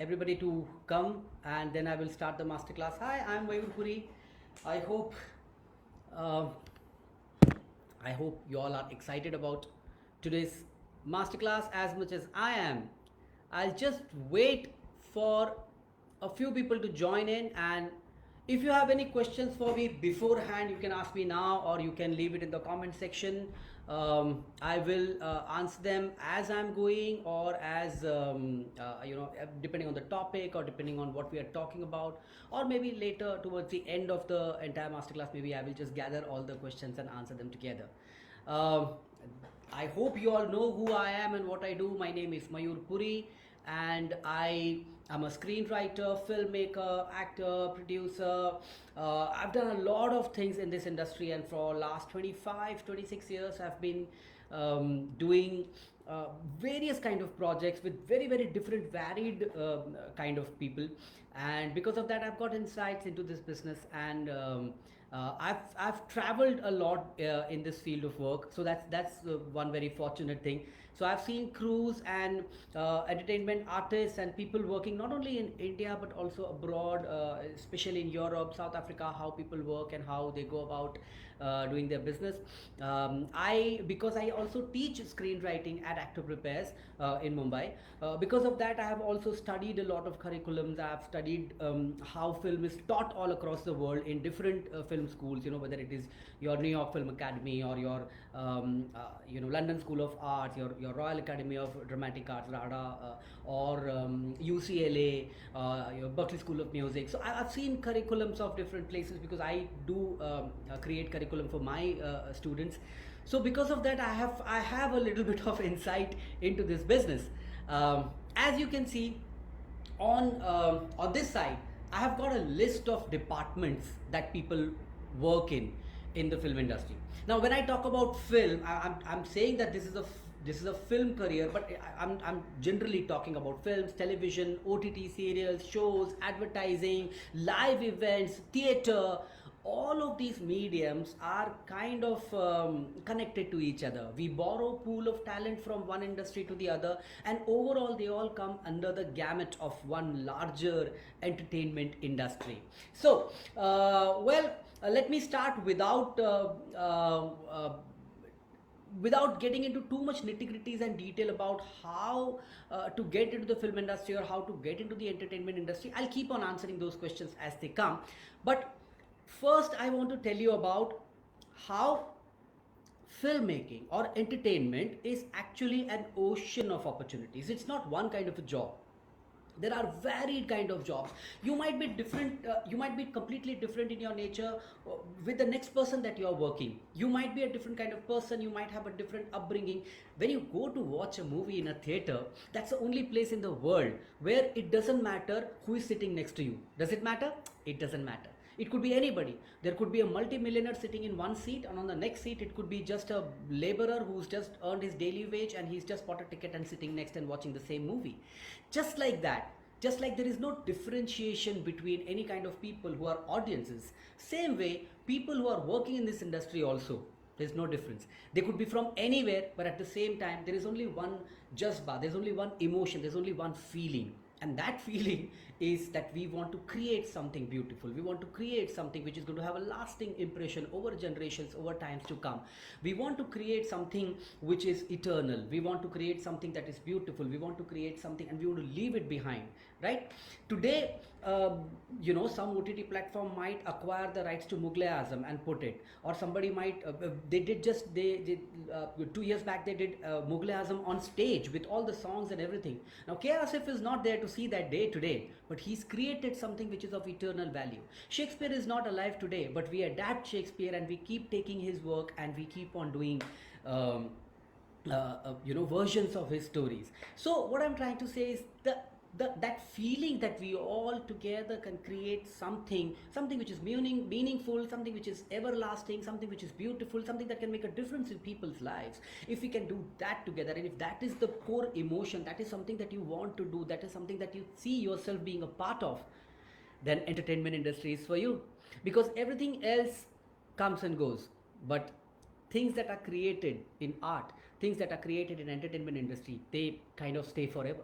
everybody to come, and then I will start the masterclass. Hi, I'm Mayur Puri. I hope uh, I hope you all are excited about today's masterclass as much as I am. I'll just wait for a few people to join in, and if you have any questions for me beforehand, you can ask me now or you can leave it in the comment section. I will answer them as I'm going, or as depending on the topic or depending on what we are talking about, or maybe later towards the end of the entire masterclass, maybe I will just gather all the questions and answer them together. Uh, I hope you all know who I am and what I do. My name is Mayur Puri, and I am a screenwriter, filmmaker, actor, producer. I've done a lot of things in this industry, and for last 25, 26 years, I've been doing various kind of projects with very, very different, varied kind of people. And because of that, I've got insights into this business, and I've traveled a lot in this field of work, so that's one very fortunate thing. So I've seen crews and entertainment artists and people working not only in India but also abroad, especially in Europe, South Africa, how people work and how they go about doing their business. Because I also teach screenwriting at Actor Prepares in Mumbai. Because of that, I have also studied a lot of curriculums. I have studied how film is taught all across the world in different film schools. Whether it is your New York Film Academy or your London School of Arts, your Royal Academy of Dramatic Arts, RADA, or UCLA, your Berkeley School of Music. So I've seen curriculums of different places because I do create curriculum for my students. So because of that, I have a little bit of insight into this business. As you can see on this side, I have got a list of departments that people work in the film industry. Now, when I talk about film, I'm saying that this is a film career, but I'm generally talking about films, television, OTT serials, shows, advertising, live events, theater. All of these mediums are kind of connected to each other. We borrow pool of talent from one industry to the other, and overall they all come under the gamut of one larger entertainment industry. So let me start without getting into too much nitty-gritties and detail about how to get into the film industry or how to get into the entertainment industry. I'll keep on answering those questions as they come. But first, I want to tell you about how filmmaking or entertainment is actually an ocean of opportunities. It's not one kind of a job. There are varied kind of jobs. You might be different, you might be completely different in your nature with the next person that you are working. You might be a different kind of person, you might have a different upbringing. When you go to watch a movie in a theater, that's the only place in the world where it doesn't matter who is sitting next to you. Does it matter? It doesn't matter. It could be anybody. There could be a multi-millionaire sitting in one seat, and on the next seat it could be just a laborer who's just earned his daily wage and he's just bought a ticket and sitting next and watching the same movie. Just like that. Just like there is no differentiation between any kind of people who are audiences. Same way, people who are working in this industry also, there's no difference. They could be from anywhere, but at the same time, there is only one jazba, there's only one emotion, there's only one feeling. And that feeling is that we want to create something beautiful. We want to create something which is going to have a lasting impression over generations, over times to come. We want to create something which is eternal. We want to create something that is beautiful. We want to create something and we want to leave it behind, right? Today, some OTT platform might acquire the rights to Mughal-e-Azam and put it, or somebody might, they did 2 years back, they did Mughal-e-Azam on stage with all the songs and everything. Now, K.R. Asif is not there to see that day today, but he's created something which is of eternal value. Shakespeare is not alive today, but we adapt Shakespeare and we keep taking his work and we keep on doing versions of his stories. So what I'm trying to say is that feeling that we all together can create something which is meaningful, something which is everlasting, something which is beautiful, something that can make a difference in people's lives. If we can do that together, and if that is the core emotion, that is something that you want to do, that is something that you see yourself being a part of, then entertainment industry is for you. Because everything else comes and goes, but things that are created in art, things that are created in entertainment industry, they kind of stay forever.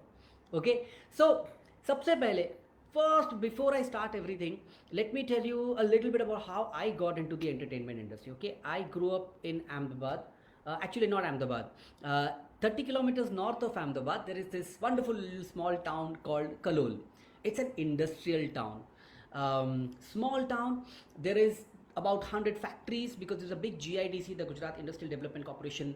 Okay, so सबसे पहले, first before I start everything, let me tell you a little bit about how I got into the entertainment industry. Okay, I grew up in Ahmedabad. Actually, not Ahmedabad. 30 kilometers north of Ahmedabad, there is this wonderful little small town called Kalol. It's an industrial town. Small town. There is about 100 factories because there's a big GIDC, the Gujarat Industrial Development Corporation,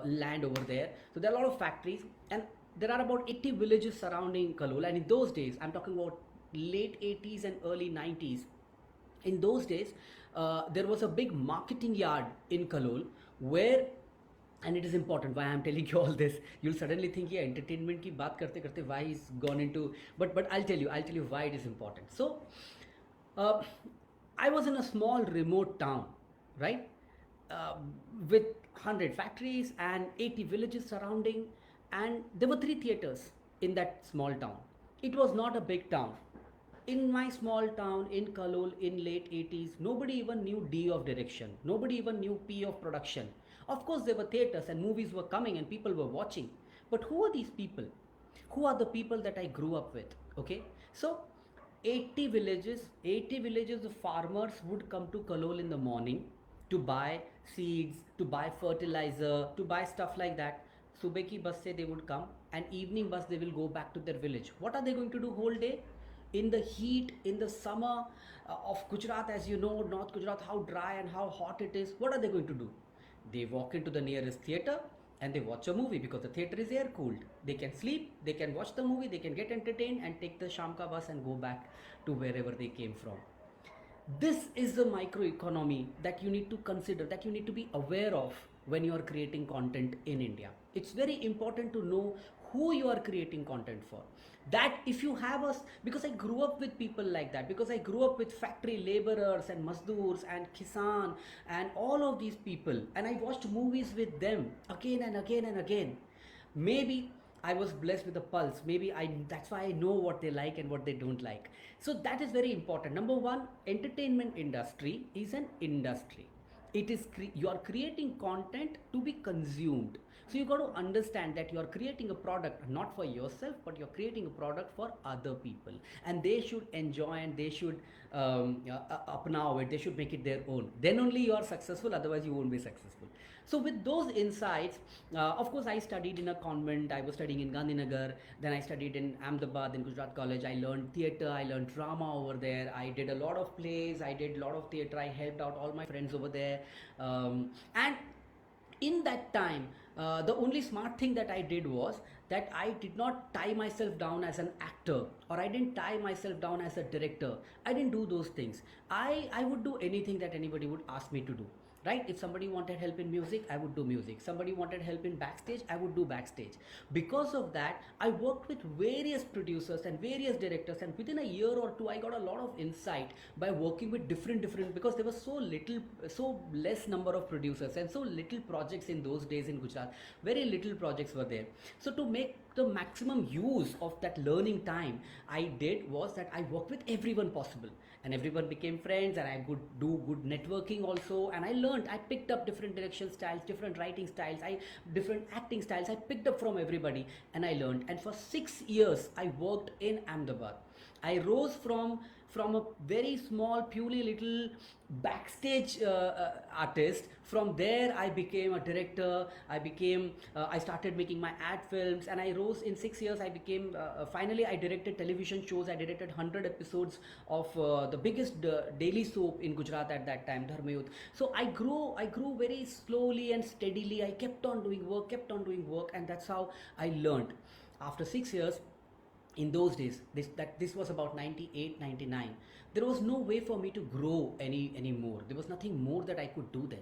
land over there. So there are a lot of factories, and there are about 80 villages surrounding Kalol. And in those days, I'm talking about late 80s and early 90s. In those days, there was a big marketing yard in Kalol where, and it is important why I'm telling you all this. You'll suddenly think, yeah, entertainment ki baat karte karte why he's gone into, but I'll tell you why it is important. So uh, I was in a small remote town, right? Uh, with 100 factories and 80 villages surrounding, and there were three theaters in that small town. It was not a big town. In my small town in Kalol in late 80s, nobody even knew D of direction. Nobody even knew P of production. Of course, there were theaters and movies were coming and people were watching. But who are these people? Who are the people that I grew up with? Okay, so 80 villages of farmers would come to Kalol in the morning to buy seeds, to buy fertilizer, to buy stuff like that. Subah ki bus se they would come, and evening bus they will go back to their village. What are they going to do whole day? In the heat, in the summer of Gujarat, as you know, North Gujarat, how dry and how hot it is. What are they going to do? They walk into the nearest theater and they watch a movie because the theater is air cooled. They can sleep, they can watch the movie, they can get entertained and take the Shamka bus and go back to wherever they came from. This is the microeconomy that you need to consider, that you need to be aware of when you are creating content in India. It's very important to know who you are creating content for. That if you have us, because I grew up with people like that, because I grew up with factory laborers and mazdoors and kisan and all of these people, and I watched movies with them again and again and again. Maybe I was blessed with a pulse. Maybe that's why I know what they like and what they don't like. So that is very important. Number one, entertainment industry is an industry. It is you are creating content to be consumed. So you got to understand that you are creating a product not for yourself, but you're creating a product for other people, and they should enjoy and they should upnow it. They should make it their own. Then only you are successful. Otherwise, you won't be successful. So with those insights, of course, I studied in a convent. I was studying in Gandhinagar. Then I studied in Ahmedabad in Gujarat College. I learned theatre. I learned drama over there. I did a lot of plays. I did a lot of theatre. I helped out all my friends over there, and in that time, the only smart thing that I did was that I did not tie myself down as an actor, or I didn't tie myself down as a director. I didn't do those things. I would do anything that anybody would ask me to do. Right? If somebody wanted help in music, I would do music. Somebody wanted help in backstage, I would do backstage. Because of that, I worked with various producers and various directors, and within a year or two, I got a lot of insight by working with different, because there was so less number of producers and so little projects in those days in Gujarat. Very little projects were there. So to make the maximum use of that learning time, I did was that I worked with everyone possible, and everyone became friends, and I could do good networking also, and I learned. I picked up different direction styles, different writing styles, different acting styles. I picked up from everybody, and I learned. And for 6 years I worked in Ahmedabad. I rose from a very small, purely little backstage artist. From there, I became a director. I started making my ad films, and I rose in 6 years. I became, finally, I directed television shows. I directed 100 episodes of the biggest daily soap in Gujarat at that time, Dharmayut. So I grew very slowly and steadily. I kept on doing work, and that's how I learned. After 6 years, in those days, this was about 98, 99, there was no way for me to grow any more. There was nothing more that I could do then.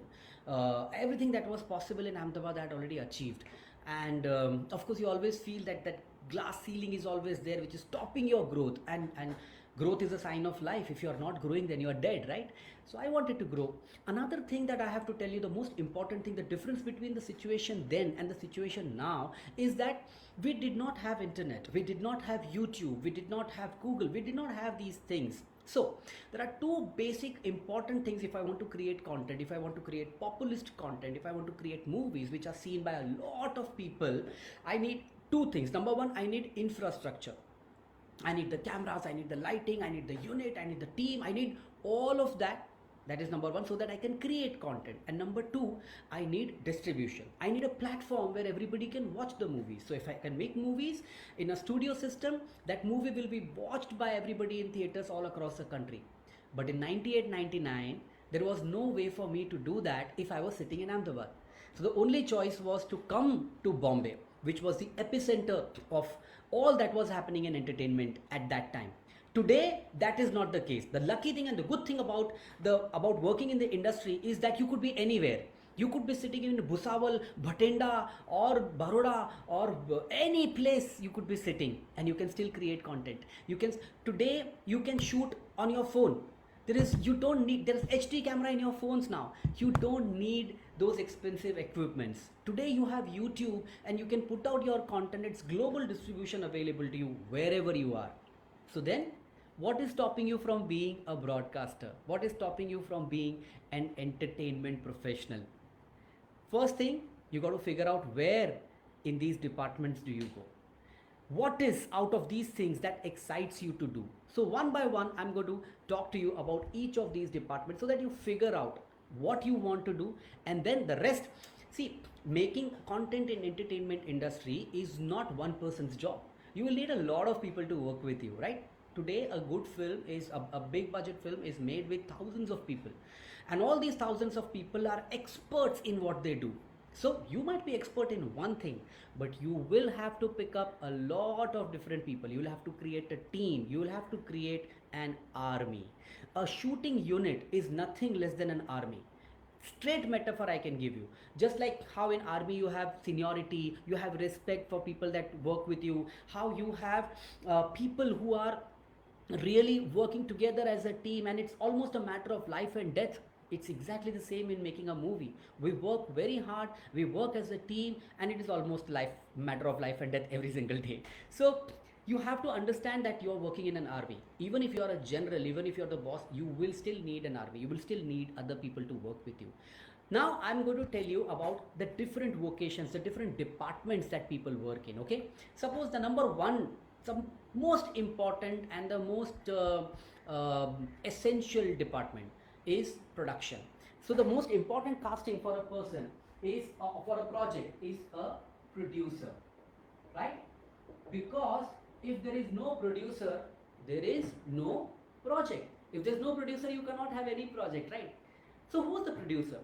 Everything that was possible in Ahmedabad I had already achieved. And of course, you always feel that glass ceiling is always there, which is stopping your growth. And growth is a sign of life. If you are not growing, then you are dead, right? So I wanted to grow. Another thing that I have to tell you, the most important thing, the difference between the situation then and the situation now, is that we did not have internet, we did not have YouTube, we did not have Google, we did not have these things. So there are two basic important things. If I want to create content, if I want to create populist content, if I want to create movies which are seen by a lot of people, I need two things. Number one, I need infrastructure. I need the cameras, I need the lighting, I need the unit, I need the team, I need all of that. That is number one, so that I can create content. And number two, I need distribution. I need a platform where everybody can watch the movies. So if I can make movies in a studio system, that movie will be watched by everybody in theaters all across the country. But in 98, 99, there was no way for me to do that if I was sitting in Ahmedabad. So the only choice was to come to Bombay, which was the epicenter of all that was happening in entertainment at that time. Today, that is not the case. The lucky thing and the good thing about working in the industry is that you could be anywhere. You could be sitting in Bhusawal, Bhatenda, or Baroda, or any place you could be sitting, and you can still create content. Today you can shoot on your phone. There is HD camera in your phones now. You don't need those expensive equipments. Today you have YouTube and you can put out your content. It's global distribution available to you wherever you are. So then, what is stopping you from being a broadcaster? What is stopping you from being an entertainment professional? First thing, you got to figure out where in these departments do you go. What is out of these things that excites you to do? So one by one, I'm going to talk to you about each of these departments so that you figure out what you want to do, and then the rest. See, making content in entertainment industry is not one person's job. You will need a lot of people to work with you, right? Today, a good film is a big budget film is made with thousands of people, and all these thousands of people are experts in what they do. So you might be expert in one thing, but you will have to pick up a lot of different people. You will have to create a team. You will have to create an army. A shooting unit is nothing less than an army. Straight metaphor I can give you. Just like how in army you have seniority, you have respect for people that work with you, how you have people who are really working together as a team, and it's almost a matter of life and death. It's exactly the same in making a movie. We work very hard, we work as a team, and it is almost matter of life and death every single day. So you have to understand that you're working in an army. Even if you're a general, even if you're the boss, you will still need an army. You will still need other people to work with you. Now I'm going to tell you about the different vocations, the different departments that people work in. Okay, suppose the number one, the most important and the most essential department is production. So the most important casting for a person is for a project is a producer, right? Because if there is no producer, there is no project. If there's no producer, you cannot have any project, right? So who's the producer?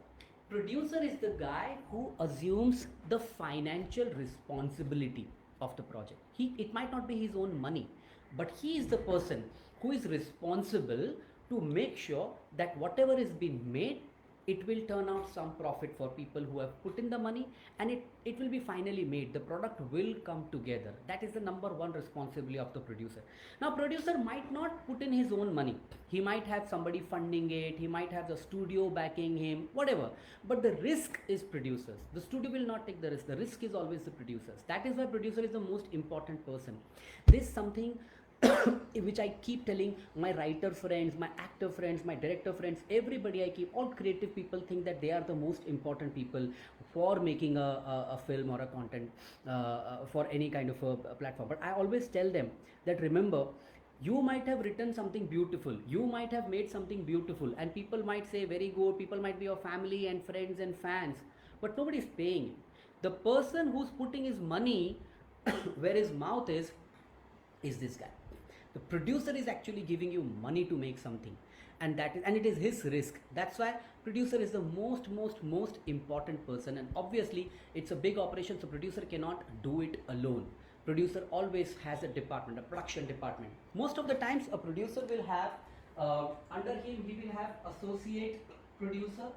Producer is the guy who assumes the financial responsibility of the project. It might not be his own money, but he is the person who is responsible to make sure that whatever is being made, it will turn out some profit for people who have put in the money, and it will be finally made. The product will come together. That is the number one responsibility of the producer. Now, producer might not put in his own money. He might have somebody funding it. He might have the studio backing him, whatever. But the risk is producers. The studio will not take the risk. The risk is always the producers. That is why producer is the most important person. This is something which I keep telling my writer friends, my actor friends, my director friends, everybody all creative people think that they are the most important people for making a film or a content for any kind of a platform. But I always tell them that remember, you might have written something beautiful, you might have made something beautiful, and people might say very good, people might be your family and friends and fans, but nobody is paying you. The person who's putting his money where his mouth is this guy. The producer is actually giving you money to make something, and it is his risk. That's why producer is the most important person, and obviously it's a big operation, so producer cannot do it alone. Producer always has a department, a production department. Most of the times a producer will have under him he will have associate producer.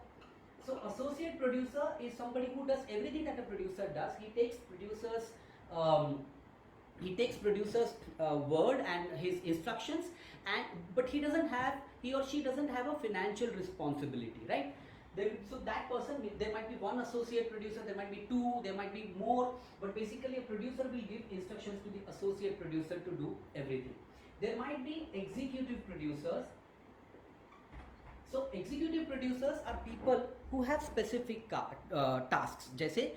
So associate producer is somebody who does everything that a producer does. He takes producer's word and his instructions, but he or she doesn't have a financial responsibility, right? So that person, there might be one associate producer, there might be two, there might be more, but basically a producer will give instructions to the associate producer to do everything. There might be executive producers. So executive producers are people who have specific tasks. जैसे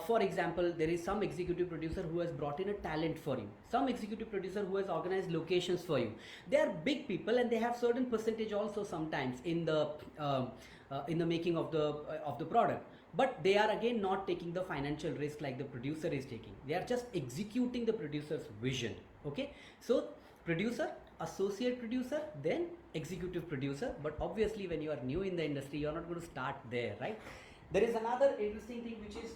for example, there is some executive producer who has brought in a talent for you. Some executive producer who has organized locations for you. They are big people and they have certain percentage also sometimes in the making of the product. But they are again not taking the financial risk like the producer is taking. They are just executing the producer's vision. Okay, so producer, associate producer, then executive producer. But obviously when you are new in the industry, you are not going to start there, right? There is another interesting thing which is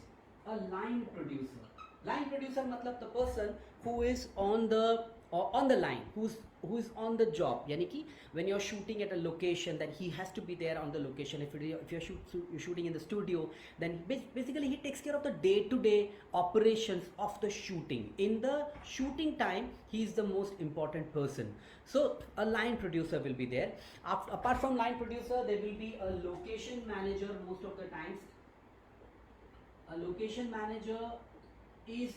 a line producer. Line producer matlab the person who is on the line, who is on the job. Yani ki when you're shooting at a location, then he has to be there on the location. If you're shooting in the studio, then basically he takes care of the day-to-day operations of the shooting. In the shooting time, he is the most important person. So a line producer will be there. Apart from line producer, there will be a location manager most of the times. A location manager is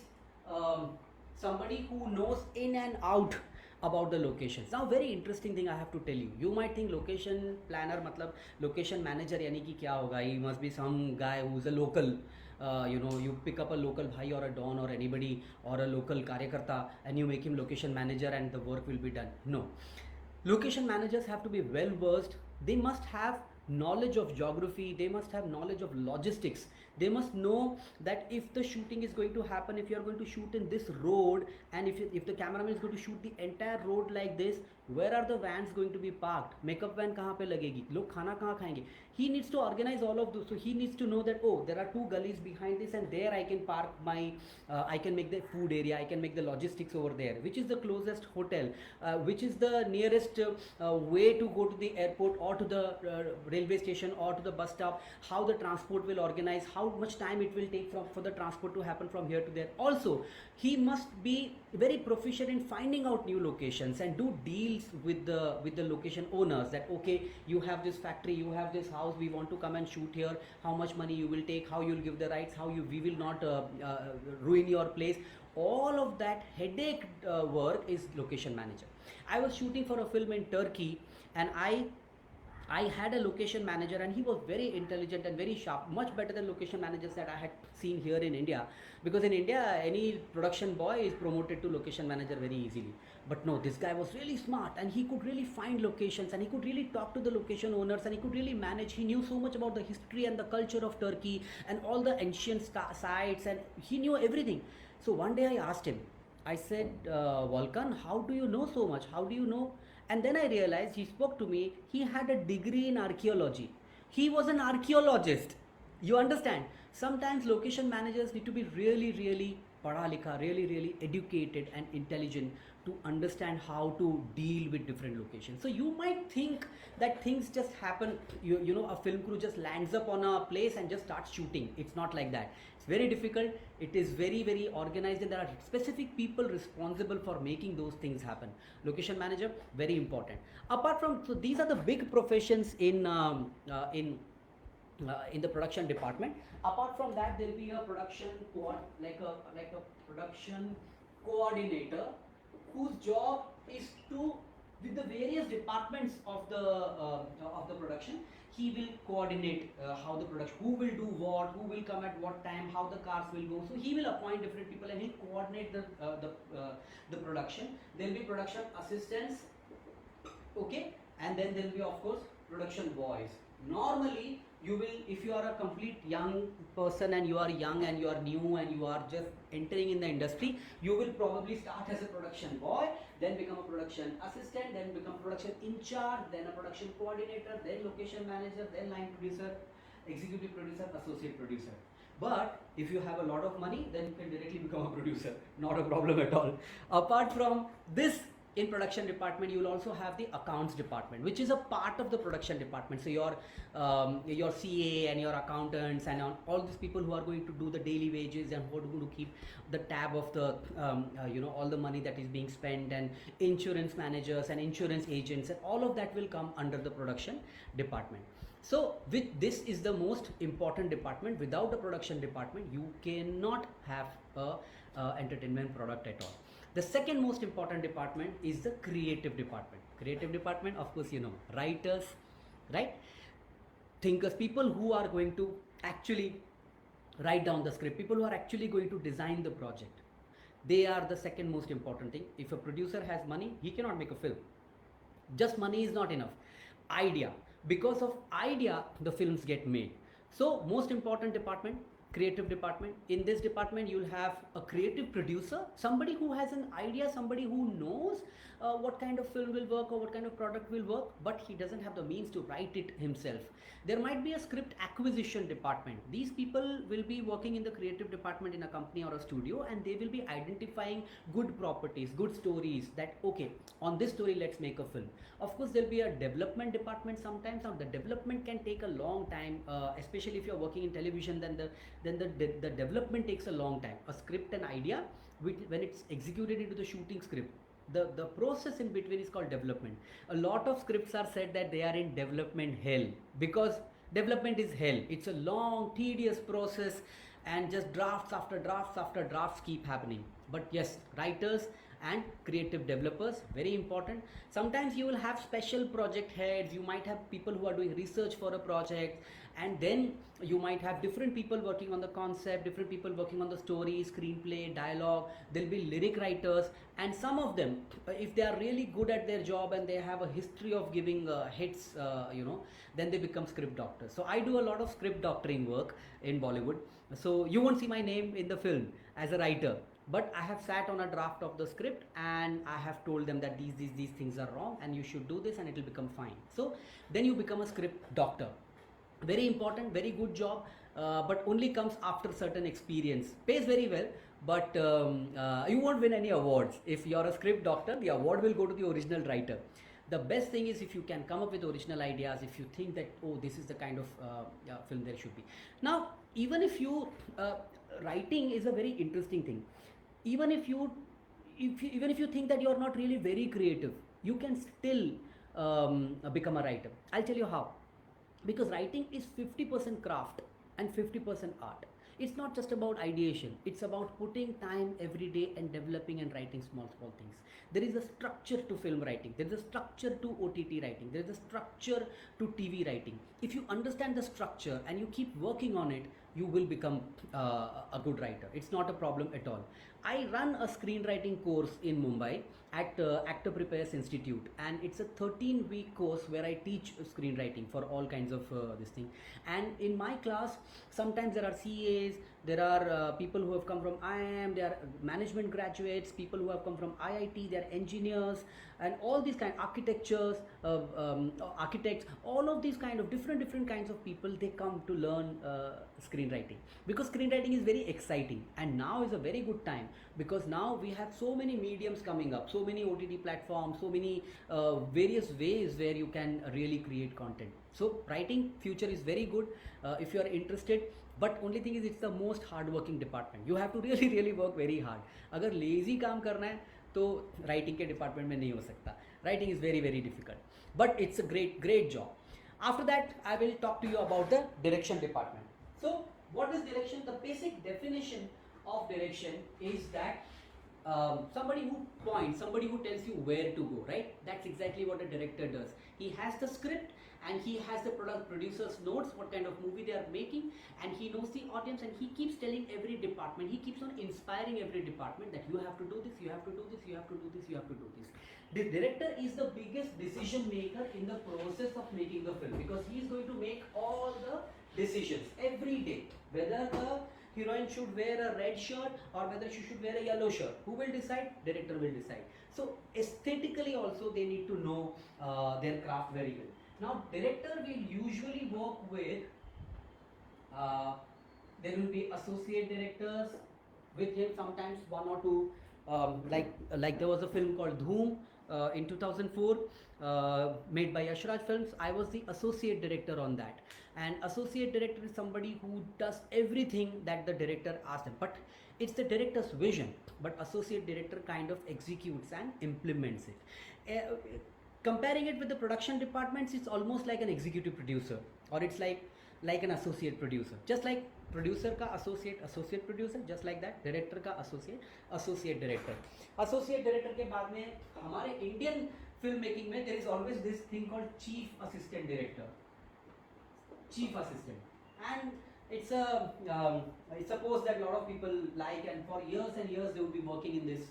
somebody who knows in and out about the locations. Now very interesting thing I have to tell you. You might think location planner matlab location manager yani ki kya hoga? He must be some guy who's a local. You pick up a local bhai or a don or anybody or a local karyakarta and you make him location manager and the work will be done. No. Location managers have to be well versed. They must have knowledge of geography. They must have knowledge of logistics. They must know that if the shooting is going to happen, if you are going to shoot in this road, and if the cameraman is going to shoot the entire road like this, where are the vans going to be parked? Makeup van kahan pe lagegi? Log khana kahan khayenge? He needs to organize all of those. So he needs to know that, oh, there are two gullies behind this and there I can park my, I can make the food area, I can make the logistics over there. Which is the closest hotel? Which is the nearest way to go to the airport or to the railway station or to the bus stop? How the transport will organize? How much time it will take for the transport to happen from here to there? Also, he must be very proficient in finding out new locations and do deals with the location owners that okay, you have this factory, you have this house, we want to come and shoot here, how much money you will take, how you will give the rights, we will not ruin your place. All of that headache work is location manager. I was shooting for a film in Turkey and I had a location manager and he was very intelligent and very sharp, much better than location managers that I had seen here in India. Because in India, any production boy is promoted to location manager very easily. But no, this guy was really smart and he could really find locations and he could really talk to the location owners and he could really manage. He knew so much about the history and the culture of Turkey and all the ancient sites and he knew everything. So one day I asked him, I said, Volkan, how do you know so much? How do you know? And then I realized he spoke to me, he had a degree in archaeology. He was an archaeologist. You understand? Sometimes location managers need to be really, really padha likha, really, really educated and intelligent to understand how to deal with different locations. So you might think that things just happen, you know, a film crew just lands up on a place and just starts shooting. It's not like that. It's very difficult. It is very, very organized and there are specific people responsible for making those things happen. Location manager, very important. Apart from, so these are the big professions in the production department. Apart from that, there will be a production production coordinator, whose job is to, with the various departments of the production, he will coordinate how the production, who will do what, who will come at what time, how the cars will go. So he will appoint different people and he'll coordinate the production. There will be production assistants, okay, and then there will be of course production boys. Normally, you will, if you are a complete young person and you are young and you are new and you are just entering in the industry, you will probably start as a production boy, then become a production assistant, then become production in charge, then a production coordinator, then location manager, then line producer, executive producer, associate producer. But if you have a lot of money, then you can directly become a producer. Not a problem at all. Apart from this, in production department, you will also have the accounts department, which is a part of the production department. So your CA and your accountants and all these people who are going to do the daily wages and who are going to keep the tab of the all the money that is being spent, and insurance managers and insurance agents, and all of that will come under the production department. So this is the most important department. Without the production department, you cannot have a entertainment product at all. The second most important department is the creative department. Creative department, of course, you know, writers, right? Thinkers, people who are going to actually write down the script, people who are actually going to design the project. They are the second most important thing. If a producer has money, he cannot make a film. Just money is not enough. Idea. Because of idea, the films get made. So, most important department, creative department. In this department, you'll have a creative producer, somebody who has an idea, somebody who knows what kind of film will work or what kind of product will work, but he doesn't have the means to write it himself. There might be a script acquisition department. These people will be working in the creative department in a company or a studio, and they will be identifying good properties, good stories, that okay, on this story let's make a film. Of course, there'll be a development department sometimes. Now the development can take a long time, especially if you're working in television. Then the development takes a long time. A script and idea, when it's executed into the shooting script, the process in between is called development. A lot of scripts are said that they are in development hell, because development is hell. It's a long, tedious process, and just drafts after drafts after drafts keep happening. But yes, writers and creative developers, very important. Sometimes you will have special project heads, you might have people who are doing research for a project, and then you might have different people working on the concept, different people working on the story, screenplay, dialogue. There'll be lyric writers, and some of them, if they are really good at their job and they have a history of giving hits, then they become script doctors. So I do a lot of script doctoring work in Bollywood. So you won't see my name in the film as a writer, but I have sat on a draft of the script and I have told them that these things are wrong and you should do this and it will become fine. So then you become a script doctor. Very important, very good job, but only comes after certain experience. Pays very well, but you won't win any awards. If you're a script doctor, the award will go to the original writer. The best thing is if you can come up with original ideas, if you think that, oh, this is the kind of film there should be. Now, even if you, writing is a very interesting thing. Even if you think that you're not really very creative, you can still become a writer. I'll tell you how. Because writing is 50% craft and 50% art. It's not just about ideation. It's about putting time every day and developing and writing small things. There is a structure to film writing. There is a structure to OTT writing. There is a structure to TV writing. If you understand the structure and you keep working on it, you will become a good writer. It's not a problem at all. I run a screenwriting course in Mumbai at Actor Prepares Institute, and it's a 13-week course where I teach screenwriting for all kinds of this thing. And in my class, sometimes there are CAs, there are people who have come from IIM, there are management graduates, people who have come from IIT, there are engineers, and all these kind of architects, all of these kind of different kinds of people, they come to learn screenwriting, because screenwriting is very exciting. And now is a very good time, because now we have so many mediums coming up, so many OTT platforms, so many various ways where you can really create content. So writing future is very good if you are interested. But only thing is, it's the most hard-working department. You have to really work very hard. अगर lazy काम करना है तो writing के department में नहीं हो सकता. Writing is very difficult. But it's a great job. After that, I will talk to you about the direction department. So what is direction? The basic definition of direction is that somebody who points, somebody who tells you where to go, right? That's exactly what a director does. He has the script and he has the producer's notes, what kind of movie they are making, and he knows the audience, and he keeps telling every department, he keeps on inspiring every department that you have to do this, you have to do this, you have to do this, you have to do this. The director is the biggest decision maker in the process of making the film, because he is going to make all the decisions every day, whether the heroine should wear a red shirt or whether she should wear a yellow shirt. Who will decide? Director will decide. So aesthetically also they need to know their craft very well. Now director will usually work with, there will be associate directors with him, sometimes one or two, like there was a film called Dhoom in 2004 made by Yashraj Films. I was the associate director on that, and associate director is somebody who does everything that the director asks them, but it's the director's vision, but associate director kind of executes and implements it. Comparing it with the production departments, it's almost like an executive producer, or it's like an associate producer. Just like producer का associate producer, just like that director का associate director. Associate director के बाद में हमारे Indian filmmaking mein there is always this thing called chief assistant director, chief assistant, and it's a post that a lot of people like, and for years and years they will be working in this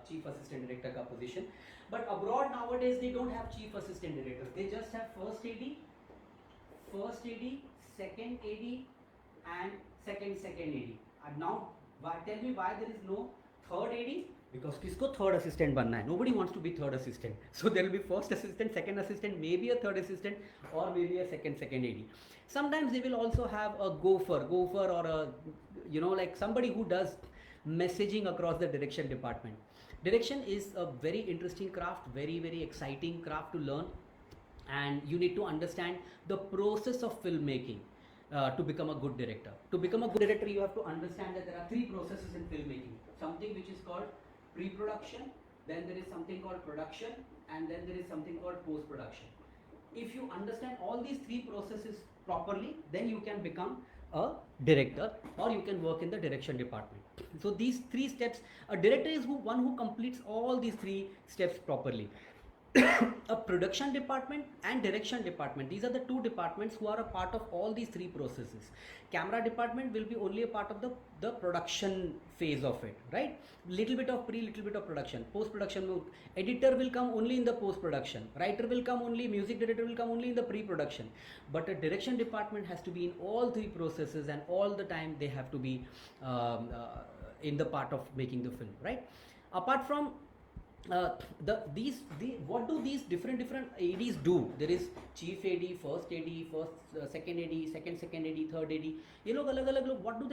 chief assistant director ka position. But abroad nowadays they don't have chief assistant directors, they just have first AD, second AD, and second AD. And now tell me why there is no third AD? Because kisko third assistant banna hai? Nobody wants to be third assistant. So there will be first assistant, second assistant, maybe a third assistant, or maybe a second AD. Sometimes they will also have a gopher or a, you know, like somebody who does messaging across the direction department. Direction is a very interesting craft, very exciting craft to learn, and you need to understand the process of filmmaking to become a good director. To become a good director, you have to understand that there are three processes in filmmaking. Something which is called pre-production, then there is something called production, and then there is something called post-production. If you understand all these three processes properly, then you can become a director, or you can work in the direction department. So these three steps, a director is one who completes all these three steps properly. A production department and direction department, these are the two departments who are a part of all these three processes. Camera department will be only a part of the production phase of it, right? Little bit of pre, little bit of production. Post production, editor will come only in the post production, writer will come only, music director will come only in the pre production. But a direction department has to be in all three processes, and all the time they have to be in the part of making the film, right? Apart from what do these different ADs do? There is chief AD, first AD, second AD, second AD, third AD. ये लोग अलग अलग लोग what do they